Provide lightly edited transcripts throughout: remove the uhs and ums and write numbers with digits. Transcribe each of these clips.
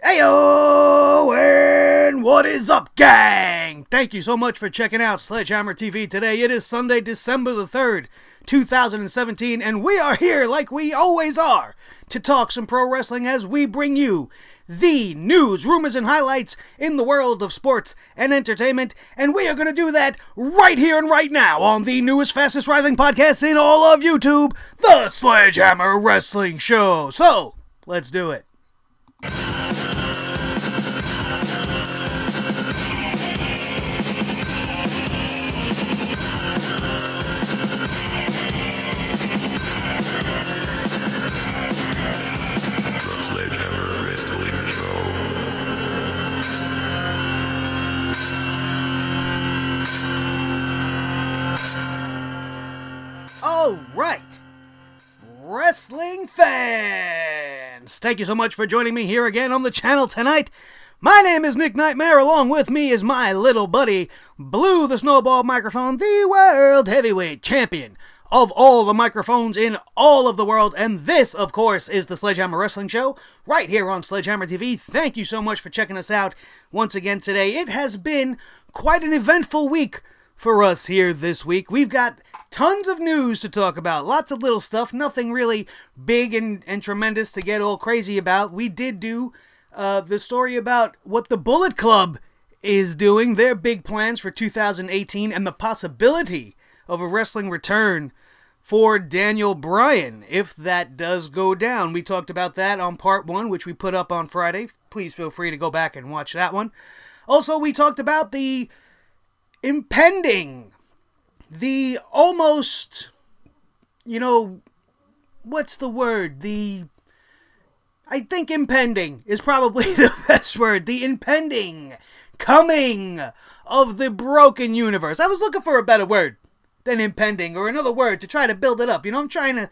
Heyo, and what is up, gang? Thank you so much for checking out Sledgehammer TV today. It is Sunday, December the 3rd, 2017, and we are here like we always are to talk some pro wrestling as we bring you the news, rumors, and highlights in the world of sports and entertainment, and we are going to do that right here and right now on the newest, fastest rising podcast in all of YouTube, the Sledgehammer Wrestling Show. So, let's do it. Sledgehammer Wrestling Show. All right, wrestling fans, thank you so much for joining me here again on the channel tonight. My name is Nick Nightmare. Along with me is my little buddy, Blue the Snowball Microphone, the World Heavyweight Champion of all the microphones in all of the world, and this, of course, is the Sledgehammer Wrestling Show, right here on Sledgehammer TV. Thank you so much for checking us out once again today. It has been quite an eventful week for us here this week. We've got tons of news to talk about, lots of little stuff, nothing really big and tremendous to get all crazy about. We did do the story about what the Bullet Club is doing, their big plans for 2018, and the possibility of a wrestling return for Daniel Bryan, if that does go down. We talked about that on part 1, which we put up on Friday. Please feel free to go back and watch that one. Also, we talked about the impending, the almost, what's the word? I think impending is probably the best word. The impending coming of the broken universe. I was looking for a better word than impending, or another word to try to build it up. I'm trying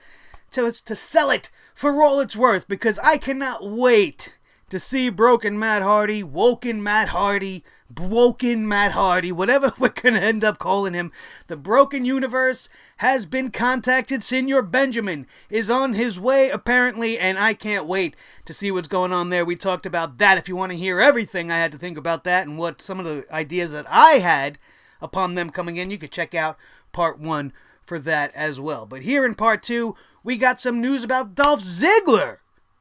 to sell it for all it's worth, because I cannot wait to see Broken Matt Hardy, Woken Matt Hardy, Woken Matt Hardy, whatever we're gonna end up calling him. The broken universe has been contacted. Senor Benjamin is on his way, apparently, and I can't wait to see what's going on there. We talked about that. If you want to hear everything I had to think about that and what some of the ideas that I had upon them coming in, you could check out part 1 for that as well. But here in part 2, we got some news about Dolph Ziggler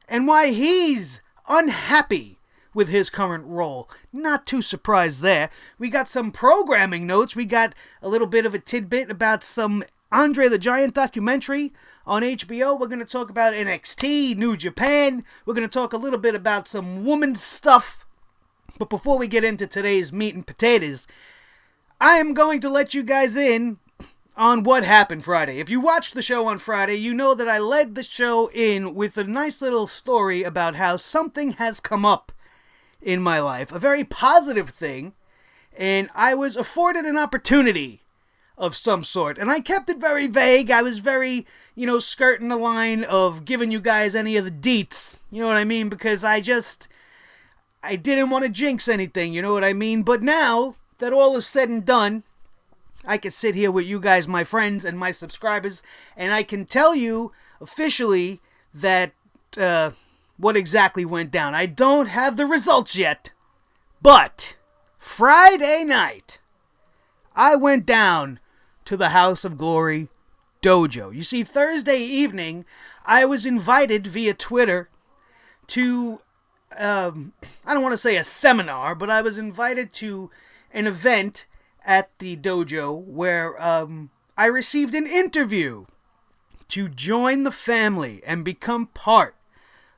and why he's unhappy with his current role. Not too surprised there. We got some programming notes. We got a little bit of a tidbit about some Andre the Giant documentary on HBO. We're going to talk about NXT, New Japan. We're going to talk a little bit about some women's stuff. But before we get into today's meat and potatoes, I am going to let you guys in on what happened Friday. If you watched the show on Friday, you know that I led the show in with a nice little story about how something has come up in my life, a very positive thing, and I was afforded an opportunity of some sort, and I kept it very vague. I was very, skirting the line of giving you guys any of the deets, you know what I mean, because I didn't want to jinx anything, you know what I mean. But now that all is said and done, I can sit here with you guys, my friends and my subscribers, and I can tell you officially that what exactly went down. I don't have the results yet, but Friday night, I went down to the House of Glory dojo. You see, Thursday evening, I was invited via Twitter to, I don't want to say a seminar, but I was invited to an event at the dojo where I received an interview to join the family and become part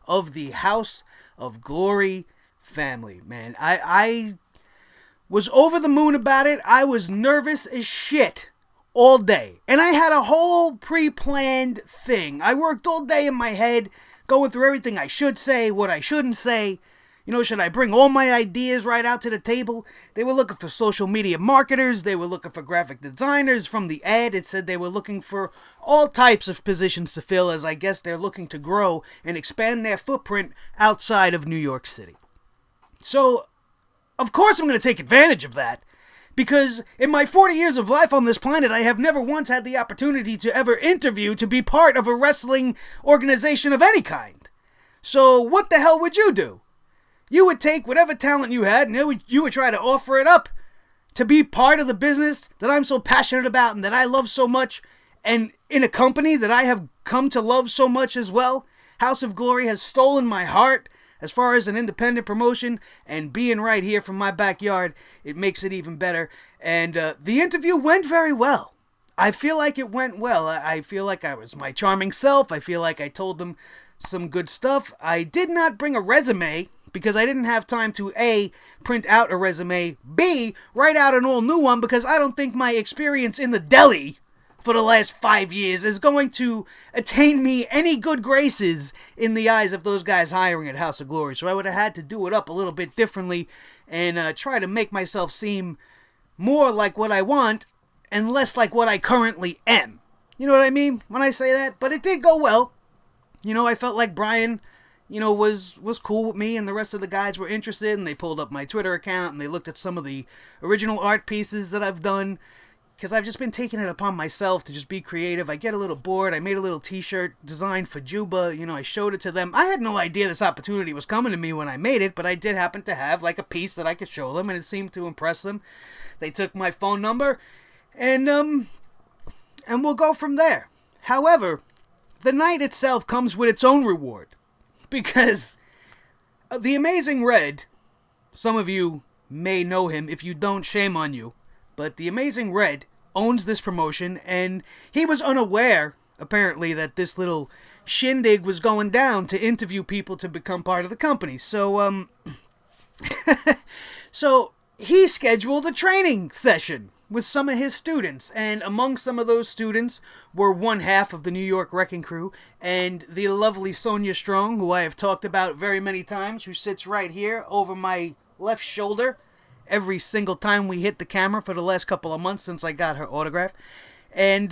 of the House of Glory family. Man, I was over the moon about it. I was nervous as shit all day, and I had a whole pre-planned thing. I worked all day in my head going through everything I should say, what I shouldn't say. Should I bring all my ideas right out to the table? They were looking for social media marketers. They were looking for graphic designers. From the ad, it said they were looking for all types of positions to fill, as I guess they're looking to grow and expand their footprint outside of New York City. So, of course I'm going to take advantage of that, because in my 40 years of life on this planet, I have never once had the opportunity to ever interview to be part of a wrestling organization of any kind. So what the hell would you do? You would take whatever talent you had and you would try to offer it up to be part of the business that I'm so passionate about and that I love so much, and in a company that I have come to love so much as well. House of Glory has stolen my heart as far as an independent promotion, and being right here from my backyard, it makes it even better. And the interview went very well. I feel like it went well. I feel like I was my charming self. I feel like I told them some good stuff. I did not bring a resume because I didn't have time to A, print out a resume, B, write out an all new one, because I don't think my experience in the deli for the last 5 years is going to attain me any good graces in the eyes of those guys hiring at House of Glory. So I would have had to do it up a little bit differently and try to make myself seem more like what I want and less like what I currently am. You know what I mean when I say that? But it did go well. You know, I felt like Brian, you know, was cool with me, and the rest of the guys were interested, and they pulled up my Twitter account and they looked at some of the original art pieces that I've done, because I've just been taking it upon myself to just be creative. I get a little bored. I made a little t-shirt designed for Juba. You know, I showed it to them. I had no idea this opportunity was coming to me when I made it, but I did happen to have like a piece that I could show them, and it seemed to impress them. They took my phone number, and we'll go from there. However, the night itself comes with its own reward, because the Amazing Red, some of you may know him. If you don't, shame on you. But the Amazing Red owns this promotion, and he was unaware, apparently, that this little shindig was going down to interview people to become part of the company. So, so he scheduled a training session with some of his students, and among some of those students were one half of the New York Wrecking Crew, and the lovely Sonia Strong, who I have talked about very many times, who sits right here over my left shoulder every single time we hit the camera for the last couple of months since I got her autograph. And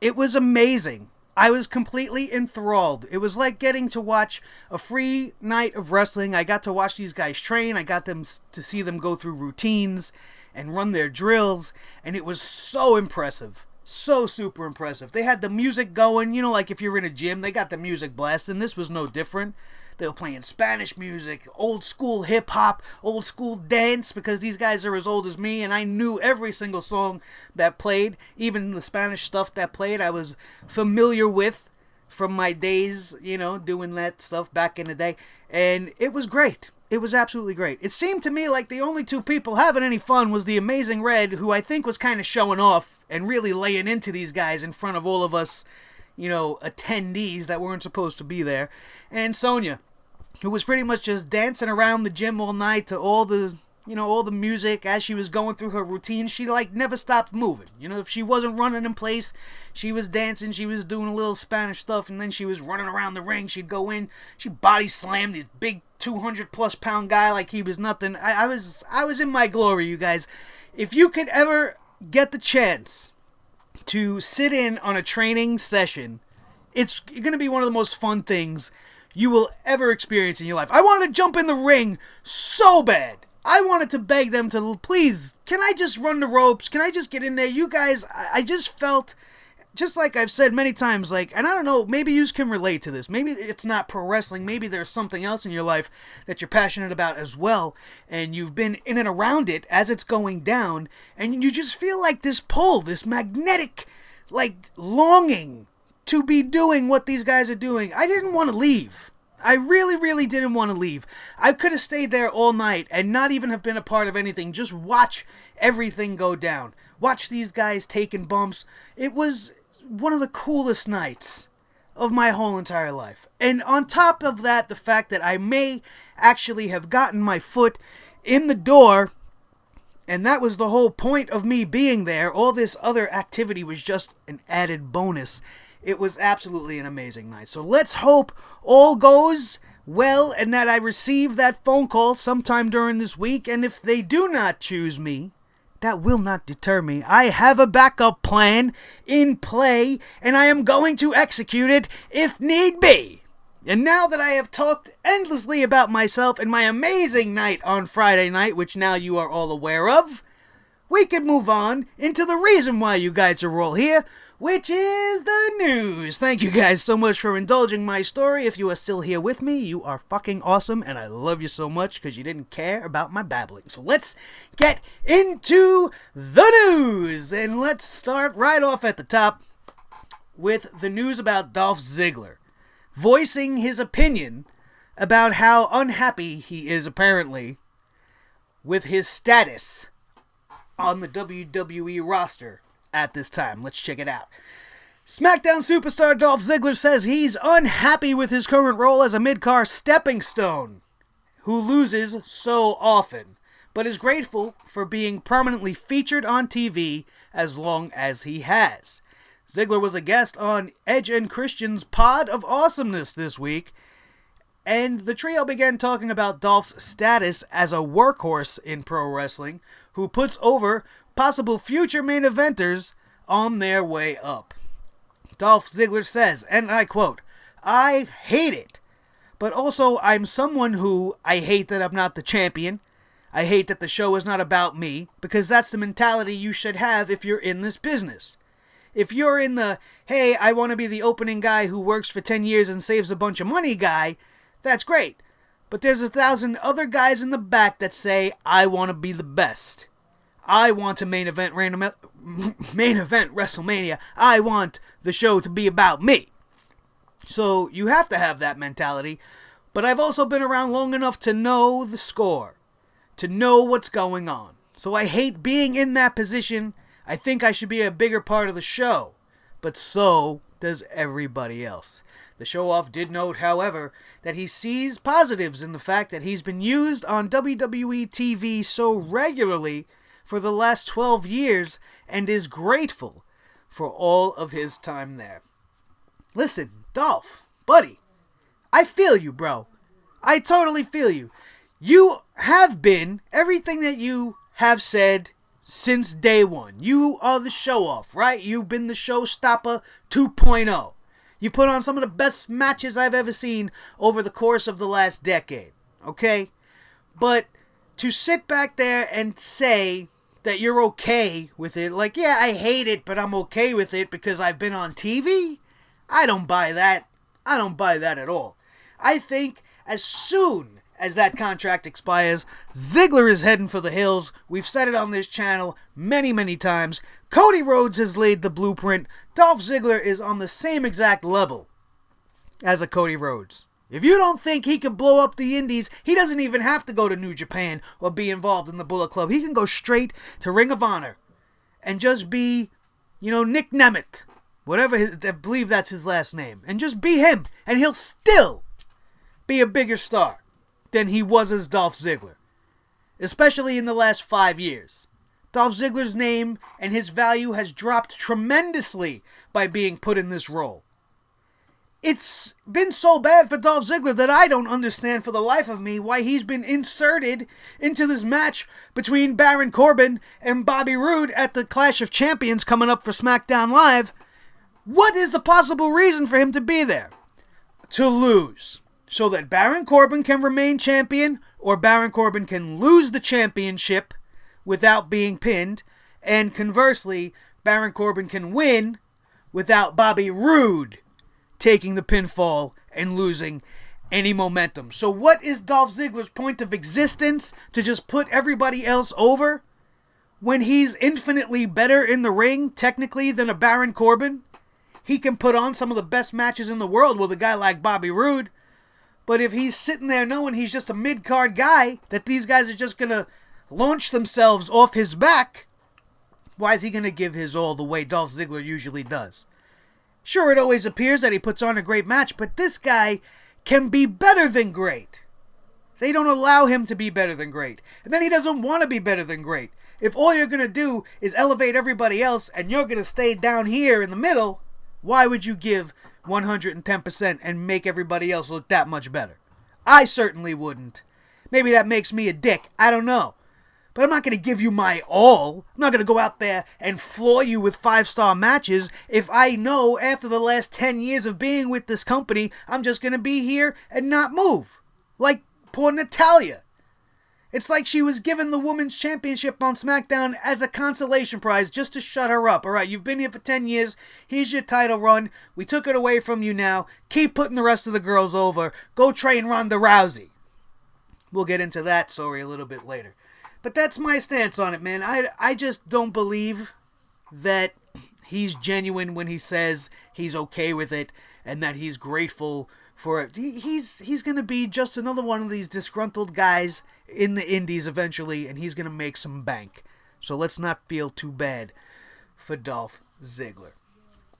it was amazing. I was completely enthralled. It was like getting to watch a free night of wrestling. I got to watch these guys train. I got them to see them go through routines and run their drills, and it was so impressive. So super impressive. They had the music going, you know, like if you're in a gym, they got the music blasting. This was no different. They were playing Spanish music, old school hip hop, old school dance, because these guys are as old as me, and I knew every single song that played. Even the Spanish stuff that played, I was familiar with from my days, you know, doing that stuff back in the day. And it was great. It was absolutely great. It seemed to me like the only two people having any fun was the Amazing Red, who I think was kind of showing off and really laying into these guys in front of all of us, you know, attendees that weren't supposed to be there. And Sonia, who was pretty much just dancing around the gym all night to all the, you know, all the music as she was going through her routine. She, like, never stopped moving. You know, if she wasn't running in place, she was dancing, she was doing a little Spanish stuff, and then she was running around the ring. She'd go in, she'd body slam this big 200-plus pound guy like he was nothing. I was in my glory, you guys. If you could ever get the chance to sit in on a training session, it's going to be one of the most fun things you will ever experience in your life. I wanted to jump in the ring so bad. I wanted to beg them to, please, can I just run the ropes? Can I just get in there? You guys, I just felt, just like I've said many times, like, and I don't know, maybe you can relate to this. Maybe it's not pro wrestling. Maybe there's something else in your life that you're passionate about as well, and you've been in and around it as it's going down, and you just feel like this pull, this magnetic, like, longing to be doing what these guys are doing. I didn't want to leave. I really, really didn't want to leave. I could have stayed there all night and not even have been a part of anything. Just watch everything go down. Watch these guys taking bumps. It was one of the coolest nights of my whole entire life. And on top of that, the fact that I may actually have gotten my foot in the door, and that was the whole point of me being there. All this other activity was just an added bonus. It was absolutely an amazing night. So let's hope all goes well and that I receive that phone call sometime during this week. And if they do not choose me, that will not deter me. I have a backup plan in play, and I am going to execute it if need be. And now that I have talked endlessly about myself and my amazing night on Friday night, which now you are all aware of, we can move on into the reason why you guys are all here, which is the news. Thank you guys so much for indulging my story. If you are still here with me, you are fucking awesome, and I love you so much because you didn't care about my babbling. So let's get into the news, and let's start right off at the top with the news about Dolph Ziggler voicing his opinion about how unhappy he is, apparently, with his status on the WWE roster at this time. Let's check it out. SmackDown superstar Dolph Ziggler says he's unhappy with his current role as a mid-card stepping stone who loses so often, but is grateful for being prominently featured on TV as long as he has. Ziggler was a guest on Edge and Christian's Pod of Awesomeness this week, and the trio began talking about Dolph's status as a workhorse in pro wrestling who puts over possible future main eventers on their way up. Dolph Ziggler says, and I quote, "I hate it, but also I'm someone who, I hate that I'm not the champion. I hate that the show is not about me, because that's the mentality you should have if you're in this business. If you're in the, hey, I want to be the opening guy who works for 10 years and saves a bunch of money guy, that's great. But there's 1,000 other guys in the back that say, I want to be the best. I want to main event WrestleMania. I want the show to be about me." So you have to have that mentality. But I've also been around long enough to know the score, to know what's going on. So I hate being in that position. I think I should be a bigger part of the show. But so does everybody else. The show-off did note, however, that he sees positives in the fact that he's been used on WWE TV so regularly for the last 12 years and is grateful for all of his time there. Listen, Dolph, buddy, I feel you, bro. I totally feel you. You have been everything that you have said since day one. You are the show-off, right? You've been the showstopper 2.0. You put on some of the best matches I've ever seen over the course of the last decade, okay? But to sit back there and say that you're okay with it, like, yeah, I hate it, but I'm okay with it because I've been on TV, I don't buy that. I don't buy that at all. I think as soon as that contract expires, Ziggler is heading for the hills. We've said it on this channel many, many times. Cody Rhodes has laid the blueprint. Dolph Ziggler is on the same exact level as a Cody Rhodes. If you don't think he can blow up the indies, he doesn't even have to go to New Japan or be involved in the Bullet Club. He can go straight to Ring of Honor and just be, Nick Nemeth. Whatever, I believe that's his last name. And just be him. And he'll still be a bigger star than he was as Dolph Ziggler. Especially in the last 5 years. Dolph Ziggler's name and his value has dropped tremendously by being put in this role. It's been so bad for Dolph Ziggler that I don't understand for the life of me why he's been inserted into this match between Baron Corbin and Bobby Roode at the Clash of Champions coming up for SmackDown Live. What is the possible reason for him to be there? To lose. So that Baron Corbin can remain champion, or Baron Corbin can lose the championship without being pinned, and conversely, Baron Corbin can win without Bobby Roode taking the pinfall and losing any momentum. So what is Dolph Ziggler's point of existence? To just put everybody else over? When he's infinitely better in the ring, technically, than a Baron Corbin? He can put on some of the best matches in the world with a guy like Bobby Roode. But if he's sitting there knowing he's just a mid-card guy, that these guys are just going to launch themselves off his back, why is he going to give his all the way Dolph Ziggler usually does? Sure, it always appears that he puts on a great match, but this guy can be better than great. They don't allow him to be better than great. And then he doesn't want to be better than great. If all you're going to do is elevate everybody else and you're going to stay down here in the middle, why would you give 110% and make everybody else look that much better? I certainly wouldn't. Maybe that makes me a dick. I don't know. But I'm not going to give you my all. I'm not going to go out there and floor you with 5-star matches if I know after the last 10 years of being with this company, I'm just going to be here and not move. Like poor Natalia. It's like she was given the Women's Championship on SmackDown as a consolation prize just to shut her up. All right, you've been here for 10 years. Here's your title run. We took it away from you now. Keep putting the rest of the girls over. Go train Ronda Rousey. We'll get into that story a little bit later. But that's my stance on it, man. I just don't believe that he's genuine when he says he's okay with it and that he's grateful for it. He's going to be just another one of these disgruntled guys in the indies eventually, and he's going to make some bank. So let's not feel too bad for Dolph Ziggler.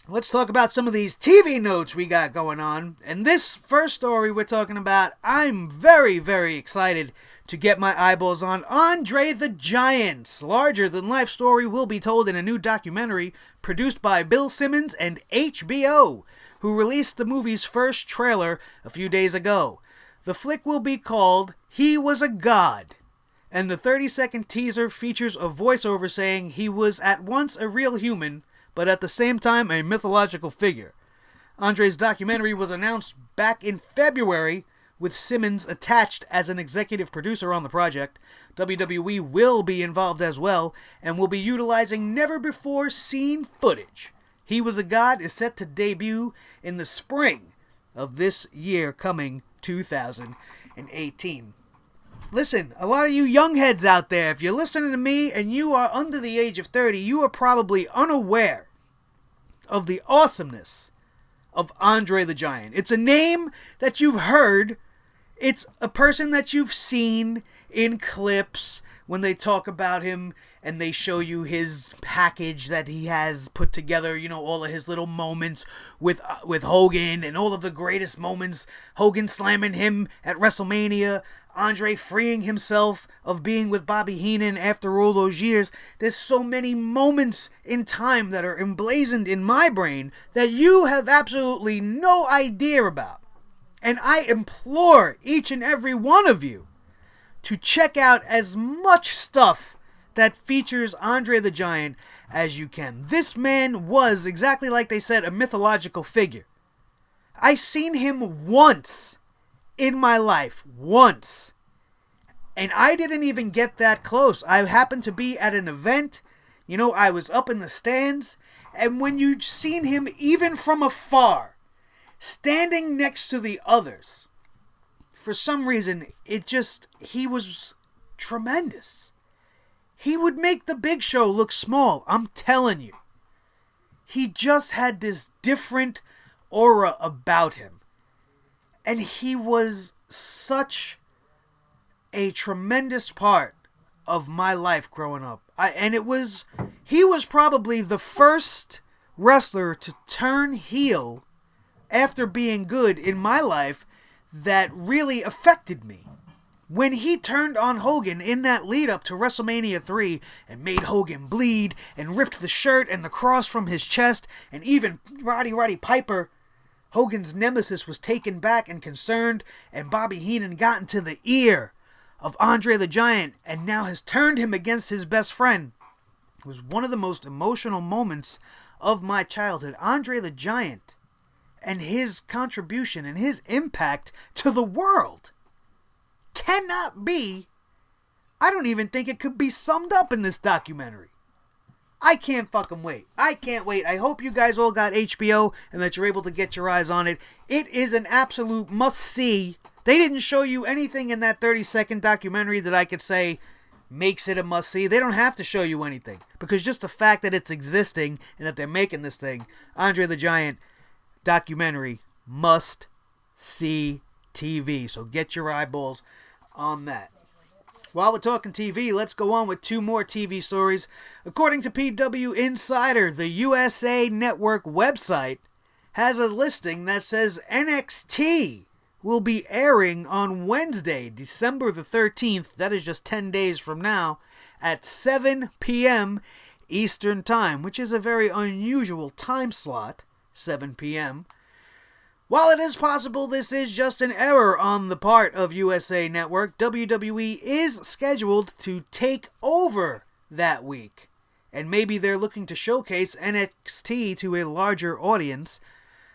Let's talk about some of these TV notes we got going on. And this first story we're talking about, I'm very, very excited to get my eyeballs on. Andre the Giant's larger-than-life story will be told in a new documentary produced by Bill Simmons and HBO, who released the movie's first trailer a few days ago. The flick will be called He Was a God, and the 30-second teaser features a voiceover saying he was at once a real human, but at the same time a mythological figure. Andre's documentary was announced back in February, with Simmons attached as an executive producer on the project. WWE will be involved as well, and will be utilizing never-before-seen footage. He Was a God is set to debut in the spring of this year, coming 2018. Listen, a lot of you young heads out there, if you're listening to me and you are under the age of 30, you are probably unaware of the awesomeness of Andre the Giant. It's a name that you've heard. It's a person that you've seen in clips when they talk about him and they show you his package that he has put together, you know, all of his little moments with Hogan and all of the greatest moments. Hogan slamming him at WrestleMania, Andre freeing himself of being with Bobby Heenan after all those years. There's so many moments in time that are emblazoned in my brain that you have absolutely no idea about. And I implore each and every one of you to check out as much stuff that features Andre the Giant as you can. This man was, exactly like they said, a mythological figure. I seen him once in my life. Once. And I didn't even get that close. I happened to be at an event. You know, I was up in the stands. And when you seen him even from afar, standing next to the others, for some reason, he was tremendous. He would make the Big Show look small, I'm telling you. He just had this different aura about him. And he was such a tremendous part of my life growing up. He was probably the first wrestler to turn heel after being good in my life that really affected me. When he turned on Hogan in that lead up to WrestleMania 3 and made Hogan bleed and ripped the shirt and the cross from his chest, and even Roddy Piper, Hogan's nemesis, was taken back and concerned, and Bobby Heenan got into the ear of Andre the Giant and now has turned him against his best friend. It was one of the most emotional moments of my childhood. Andre the Giant and his contribution and his impact to the world cannot be, I don't even think it could be summed up in this documentary. I can't fucking wait. I can't wait. I hope you guys all got HBO and that you're able to get your eyes on it. It is an absolute must-see. They didn't show you anything in that 30-second documentary that I could say makes it a must-see. They don't have to show you anything, because just the fact that it's existing and that they're making this thing, Andre the Giant documentary, must-see TV. So get your eyeballs on that. While we're talking TV, let's go on with two more TV stories. According to PW Insider, the USA Network website has a listing that says NXT will be airing on Wednesday, December the 13th, that is just 10 days from now, at 7 p.m. Eastern Time, which is a very unusual time slot, 7 p.m. While it is possible this is just an error on the part of USA Network, WWE is scheduled to take over that week. And maybe they're looking to showcase NXT to a larger audience.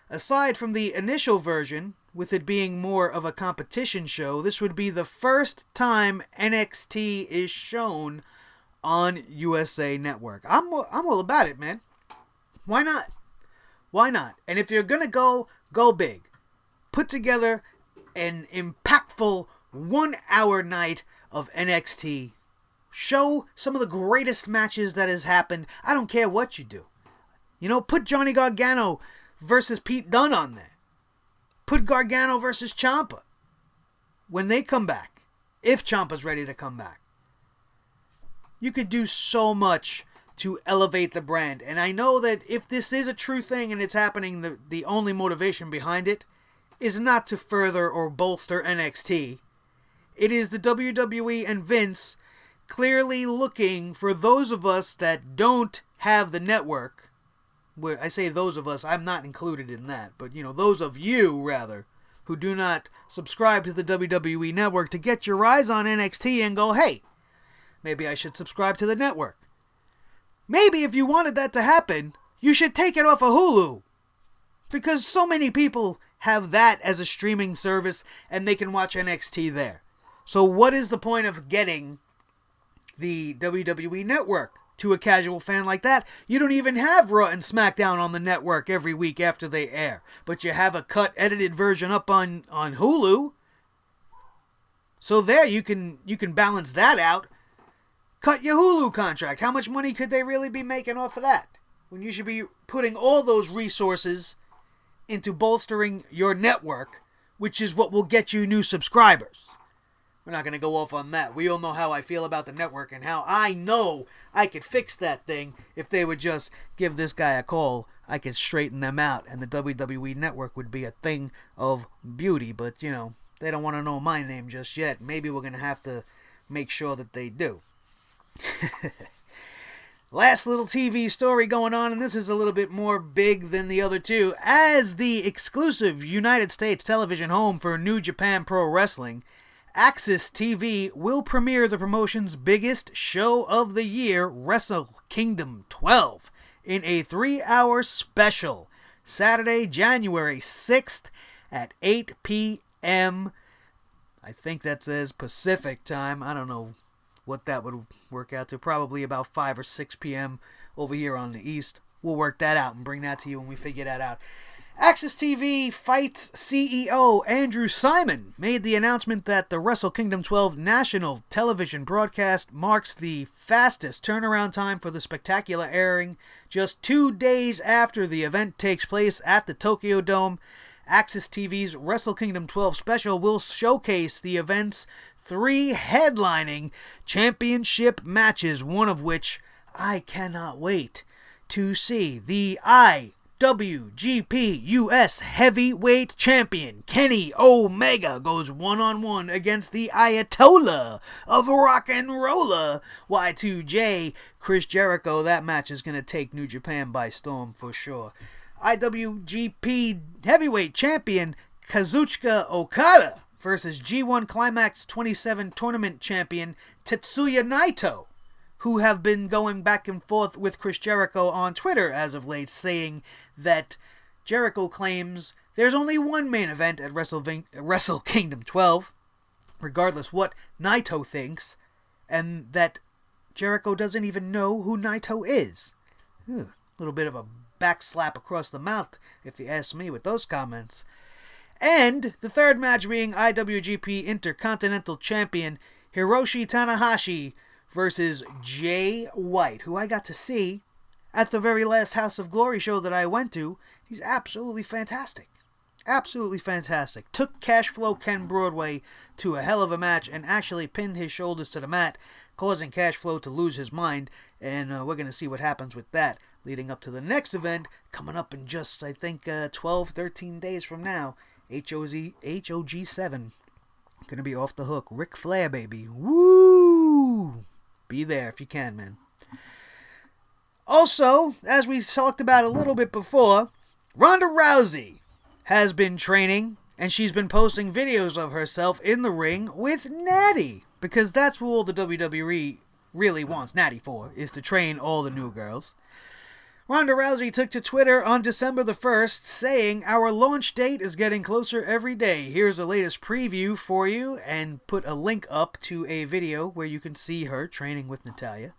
Aside from the initial version, with it being more of a competition show, this would be the first time NXT is shown on USA Network. I'm all about it, man. Why not? Why not? And if you're gonna go big. Put together an impactful 1 hour night of NXT. Show some of the greatest matches that has happened. I don't care what you do. You know, put Johnny Gargano versus Pete Dunne on there. Put Gargano versus Ciampa when they come back. If Ciampa's ready to come back. You could do so much to elevate the brand. And I know that if this is a true thing and it's happening, the only motivation behind it is not to further or bolster NXT. It is the WWE and Vince clearly looking for those of us that don't have the network. Where I say those of us, I'm not included in that. But, you know, those of you, rather, who do not subscribe to the WWE network to get your eyes on NXT and go, hey, maybe I should subscribe to the network. Maybe if you wanted that to happen, you should take it off of Hulu. Because so many people have that as a streaming service and they can watch NXT there. So what is the point of getting the WWE network to a casual fan like that? You don't even have Raw and SmackDown on the network every week after they air. But you have a cut, edited version up on Hulu. So there you can balance that out. Cut your Hulu contract. How much money could they really be making off of that? When you should be putting all those resources into bolstering your network, which is what will get you new subscribers. We're not going to go off on that. We all know how I feel about the network and how I know I could fix that thing if they would just give this guy a call. I could straighten them out and the WWE network would be a thing of beauty. But, you know, they don't want to know my name just yet. Maybe we're going to have to make sure that they do. Last little TV story going on, and this is a little bit more big than the other two. As the exclusive United States television home for New Japan Pro Wrestling, AXS TV will premiere the promotion's biggest show of the year, Wrestle Kingdom 12, in a 3-hour special, Saturday, January 6th at 8 p.m. I think that says Pacific time. I don't know what that would work out to. Probably about 5 or 6 p.m. over here on the East. We'll work that out and bring that to you when we figure that out. AXS TV Fights CEO Andrew Simon made the announcement that the Wrestle Kingdom 12 national television broadcast marks the fastest turnaround time for the spectacular airing. Just 2 days after the event takes place at the Tokyo Dome, AXS TV's Wrestle Kingdom 12 special will showcase the event's 3 headlining championship matches, one of which I cannot wait to see. The IWGP US Heavyweight Champion Kenny Omega goes one-on-one against the Ayatollah of Rock and Roller, Y2J, Chris Jericho. That match is going to take New Japan by storm for sure. IWGP Heavyweight Champion Kazuchika Okada versus G1 Climax 27 Tournament Champion Tetsuya Naito, who have been going back and forth with Chris Jericho on Twitter as of late, saying that Jericho claims there's only one main event at Wrestle Kingdom 12, regardless what Naito thinks, and that Jericho doesn't even know who Naito is. A little bit of a backslap across the mouth, if you ask me, with those comments. And the third match being IWGP Intercontinental Champion Hiroshi Tanahashi versus Jay White, who I got to see at the very last House of Glory show that I went to. He's absolutely fantastic. Absolutely fantastic. Took Cashflow Ken Broadway to a hell of a match and actually pinned his shoulders to the mat, causing Cashflow to lose his mind. And we're going to see what happens with that leading up to the next event coming up in just, I think, 12, 13 days from now. HOG7. Gonna be off the hook. Ric Flair, baby. Woo! Be there if you can, man. Also, as we talked about a little bit before, Ronda Rousey has been training, and she's been posting videos of herself in the ring with Natty, because that's what all the WWE really wants Natty for, is to train all the new girls. Ronda Rousey took to Twitter on December the 1st saying, "Our launch date is getting closer every day. Here's the latest preview for you," and put a link up to a video where you can see her training with Natalya.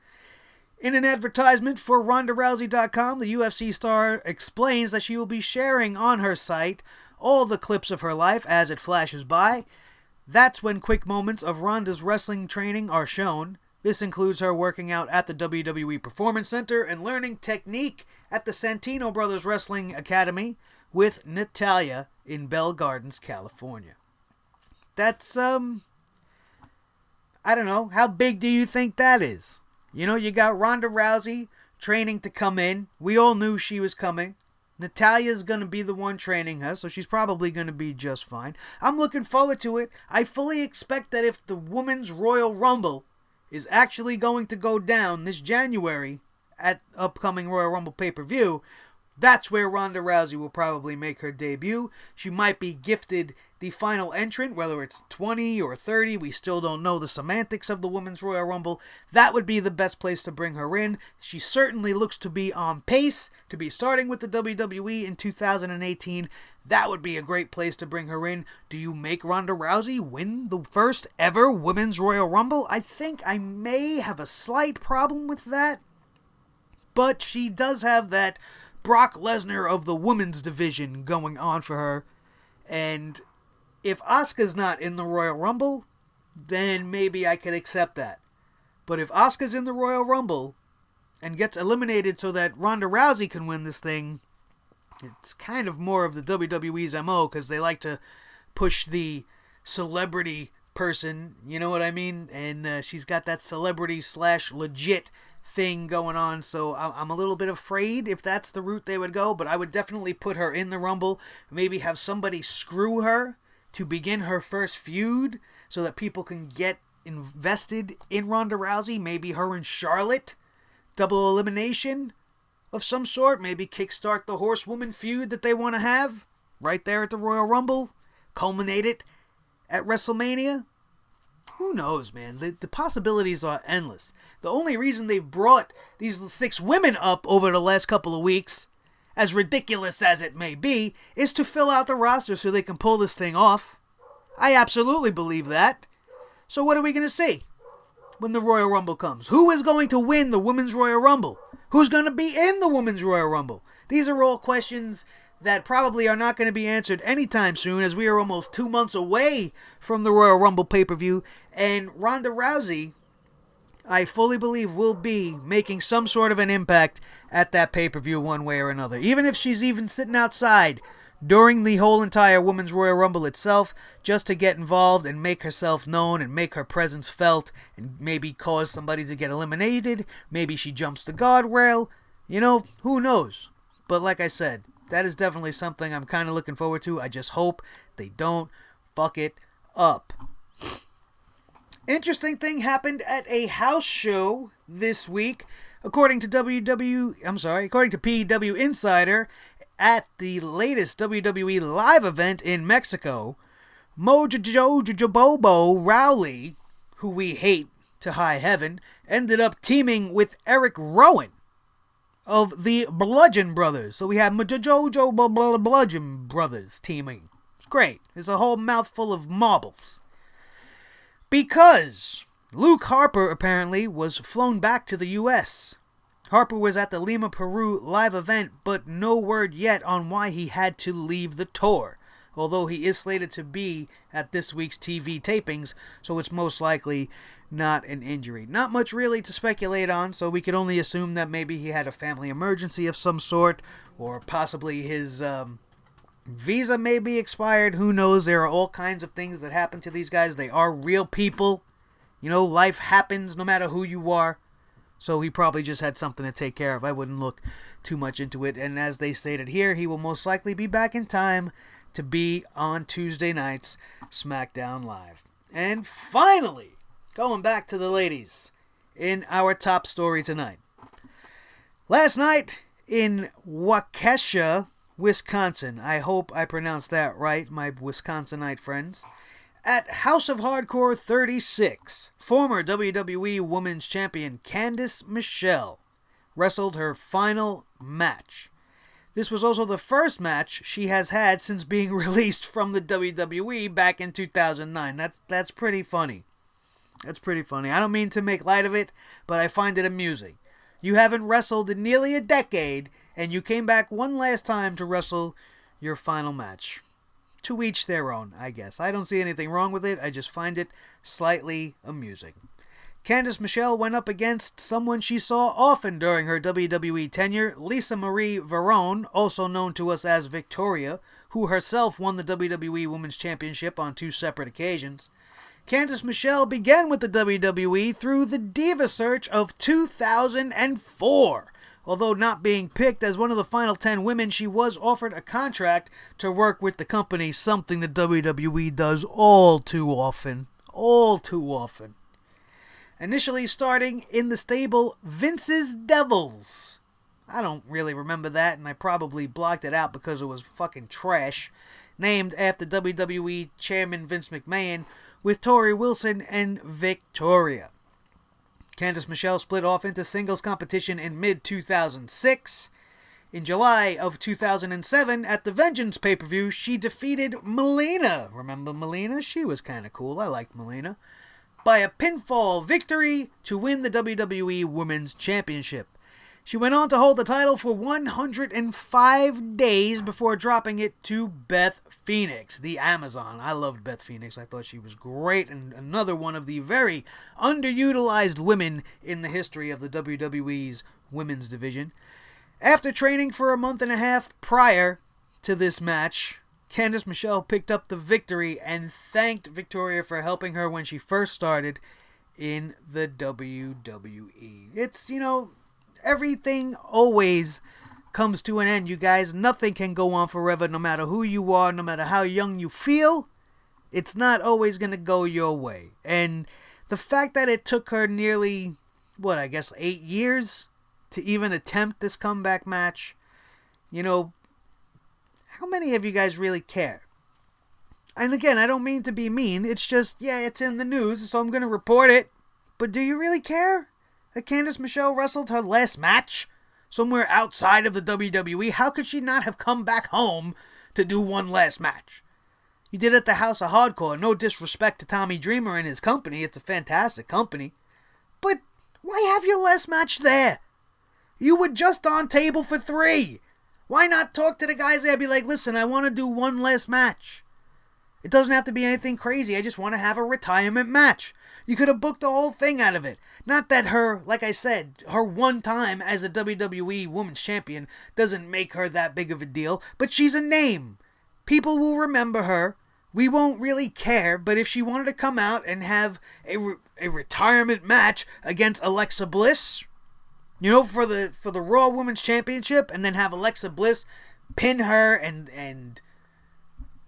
In an advertisement for RondaRousey.com, the UFC star explains that she will be sharing on her site all the clips of her life as it flashes by. That's when quick moments of Ronda's wrestling training are shown. This includes her working out at the WWE Performance Center and learning technique at the Santino Brothers Wrestling Academy with Natalya in Bell Gardens, California. That's, I don't know, how big do you think that is? You know, you got Ronda Rousey training to come in. We all knew she was coming. Natalya's going to be the one training her, so she's probably going to be just fine. I'm looking forward to it. I fully expect that if the Women's Royal Rumble is actually going to go down this January at upcoming Royal Rumble pay-per-view, that's where Ronda Rousey will probably make her debut. She might be gifted the final entrant, whether it's 20 or 30. We still don't know the semantics of the Women's Royal Rumble. That would be the best place to bring her in. She certainly looks to be on pace to be starting with the WWE in 2018. That would be a great place to bring her in. Do you make Ronda Rousey win the first ever Women's Royal Rumble? I think I may have a slight problem with that. But she does have that Brock Lesnar of the women's division going on for her. And if Asuka's not in the Royal Rumble, then maybe I could accept that. But if Asuka's in the Royal Rumble and gets eliminated so that Ronda Rousey can win this thing, it's kind of more of the WWE's MO, because they like to push the celebrity person, you know what I mean? And she's got that celebrity/legit thing going on, so I'm a little bit afraid if that's the route they would go, but I would definitely put her in the Rumble, maybe have somebody screw her to begin her first feud so that people can get invested in Ronda Rousey, maybe her and Charlotte, double elimination of some sort, maybe kickstart the Horsewoman feud that they want to have right there at the Royal Rumble, culminate it at WrestleMania. Who knows, man? The possibilities are endless. The only reason they've brought these 6 women up over the last couple of weeks, as ridiculous as it may be, is to fill out the roster so they can pull this thing off. I absolutely believe that. So what are we going to see when the Royal Rumble comes? Who is going to win the Women's Royal Rumble? Who's going to be in the Women's Royal Rumble? These are all questions that probably are not going to be answered anytime soon, as we are almost 2 months away from the Royal Rumble pay-per-view, and Ronda Rousey, I fully believe, will be making some sort of an impact at that pay-per-view one way or another. Even if she's even sitting outside during the whole entire Women's Royal Rumble itself, just to get involved and make herself known and make her presence felt and maybe cause somebody to get eliminated. Maybe she jumps the guardrail. You know, who knows? But like I said, that is definitely something I'm kind of looking forward to. I just hope they don't fuck it up. Interesting thing happened at a house show this week. According to PW Insider, at the latest WWE live event in Mexico, Mojo Rowley, who we hate to high heaven, ended up teaming with Eric Rowan of the Bludgeon Brothers. So we have Mojo Bludgeon Brothers teaming. It's great. It's a whole mouthful of marbles. Because Luke Harper apparently was flown back to the U.S. Harper was at the Lima, Peru live event, but no word yet on why he had to leave the tour. Although he is slated to be at this week's TV tapings, so it's most likely not an injury. Not much really to speculate on, so we could only assume that maybe he had a family emergency of some sort, or possibly his visa may be expired. Who knows? There are all kinds of things that happen to these guys. They are real people. You know, life happens no matter who you are. So he probably just had something to take care of. I wouldn't look too much into it. And as they stated here, he will most likely be back in time to be on Tuesday night's SmackDown Live. And finally, going back to the ladies in our top story tonight. Last night in Waukesha, Wisconsin, I hope I pronounced that right, my Wisconsinite friends, at House of Hardcore 36, former WWE Women's Champion Candice Michelle wrestled her final match. This was also the first match she has had since being released from the WWE back in 2009. That's pretty funny. That's pretty funny. I don't mean to make light of it, but I find it amusing. You haven't wrestled in nearly a decade, and you came back one last time to wrestle your final match. To each their own, I guess. I don't see anything wrong with it. I just find it slightly amusing. Candice Michelle went up against someone she saw often during her WWE tenure, Lisa Marie Varon, also known to us as Victoria, who herself won the WWE Women's Championship on 2 separate occasions. Candice Michelle began with the WWE through the Diva Search of 2004. Although not being picked as one of the final 10 women, she was offered a contract to work with the company, something the WWE does all too often. All too often. Initially starting in the stable Vince's Devils. I don't really remember that, and I probably blocked it out because it was fucking trash. Named after WWE Chairman Vince McMahon, with Tori Wilson and Victoria. Candice Michelle split off into singles competition in mid-2006. In July of 2007, at the Vengeance pay-per-view, she defeated Melina. Remember Melina? She was kind of cool. I liked Melina. By a pinfall victory to win the WWE Women's Championship. She went on to hold the title for 105 days before dropping it to Beth Phoenix, the Amazon. I loved Beth Phoenix. I thought she was great, and another one of the very underutilized women in the history of the WWE's women's division. After training for a month and a half prior to this match, Candice Michelle picked up the victory and thanked Victoria for helping her when she first started in the WWE. It's, everything always comes to an end, you guys. Nothing can go on forever, no matter who you are, no matter how young you feel. It's not always going to go your way. And the fact that it took her nearly, 8 years to even attempt this comeback match, how many of you guys really care? And again, I don't mean to be mean. It's just, it's in the news, so I'm going to report it. But do you really care that Candice Michelle wrestled her last match somewhere outside of the WWE? How could she not have come back home to do one last match? You did it at the House of Hardcore. No disrespect to Tommy Dreamer and his company. It's a fantastic company. But why have your last match there? You were just on table for 3. Why not talk to the guys there and be like, listen, I want to do one last match. It doesn't have to be anything crazy. I just want to have a retirement match. You could have booked the whole thing out of it. Not that her, like I said, her one time as a WWE Women's Champion doesn't make her that big of a deal, but she's a name. People will remember her. We won't really care, but if she wanted to come out and have a retirement match against Alexa Bliss, for the Raw Women's Championship, and then have Alexa Bliss pin her and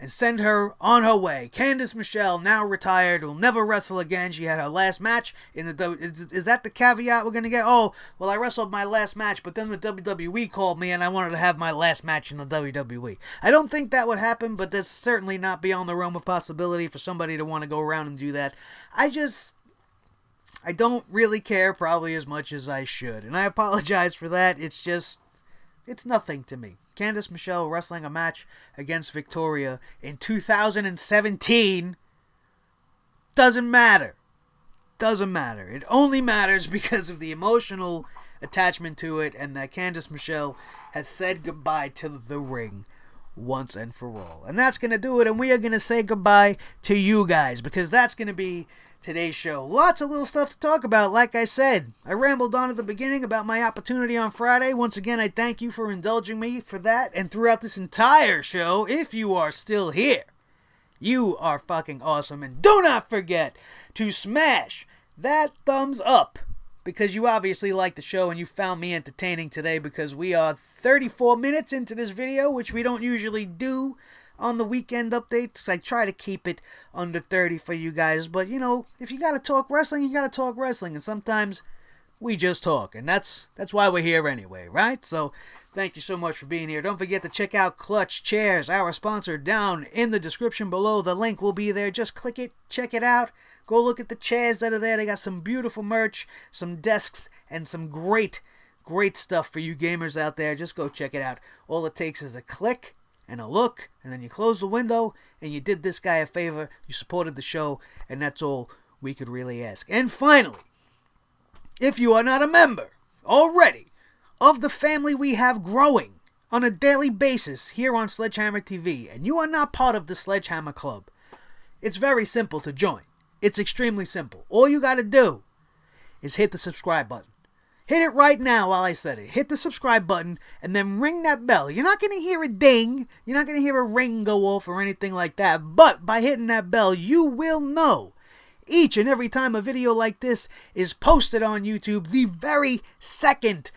send her on her way. Candice Michelle, now retired, will never wrestle again. She had her last match in the is that the caveat we're going to get? Oh, well, I wrestled my last match, but then the WWE called me and I wanted to have my last match in the WWE. I don't think that would happen, but that's certainly not beyond the realm of possibility for somebody to want to go around and do that. I don't really care probably as much as I should, and I apologize for that. It's nothing to me. Candice Michelle wrestling a match against Victoria in 2017 doesn't matter. Doesn't matter. It only matters because of the emotional attachment to it, and that Candice Michelle has said goodbye to the ring once and for all. And that's going to do it, and we are going to say goodbye to you guys, because that's going to be today's show. Lots of little stuff to talk about. Like I said, I rambled on at the beginning about my opportunity on Friday. Once again, I thank you for indulging me for that. And throughout this entire show, if you are still here, you are fucking awesome. And do not forget to smash that thumbs up, because you obviously like the show and you found me entertaining today, because we are 34 minutes into this video, which we don't usually do on the weekend updates. I try to keep it under 30 for you guys, but if you gotta talk wrestling, you gotta talk wrestling, and sometimes we just talk, and that's why we're here anyway, right? So thank you so much for being here. Don't forget to check out Clutch Chairs, our sponsor, down in the description below. The link will be there. Just click it, check it out, go look at the chairs that are there. They got some beautiful merch, some desks, and some great Great stuff for you gamers out there. Just go check it out. All it takes is a click and a look, and then you close the window, and you did this guy a favor. You supported the show, and that's all we could really ask. And finally, if you are not a member already of the family we have growing on a daily basis here on Sledgehammer TV, and you are not part of the Sledgehammer Club, it's very simple to join. It's extremely simple. All you got to do is hit the subscribe button. Hit it right now while I said it. Hit the subscribe button and then ring that bell. You're not going to hear a ding. You're not going to hear a ring go off or anything like that. But by hitting that bell, you will know each and every time a video like this is posted on YouTube the very second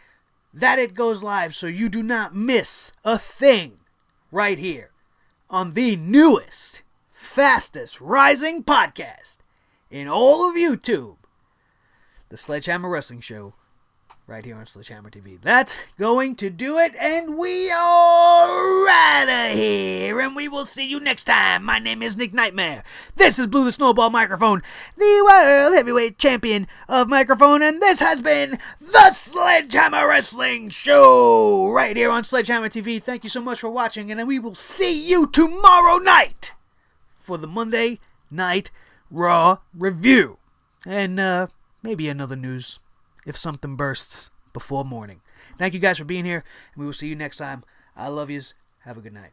that it goes live, so you do not miss a thing right here on the newest, fastest rising podcast in all of YouTube, the Sledgehammer Wrestling Show, right here on Sledgehammer TV. That's going to do it, and we are out of here, and we will see you next time. My name is Nick Nightmare. This is Blue the Snowball Microphone, the World Heavyweight Champion of Microphone, and this has been the Sledgehammer Wrestling Show, right here on Sledgehammer TV. Thank you so much for watching, and we will see you tomorrow night for the Monday Night Raw review, and maybe another news if something bursts before morning. Thank you guys for being here, and we will see you next time. I love yous. Have a good night.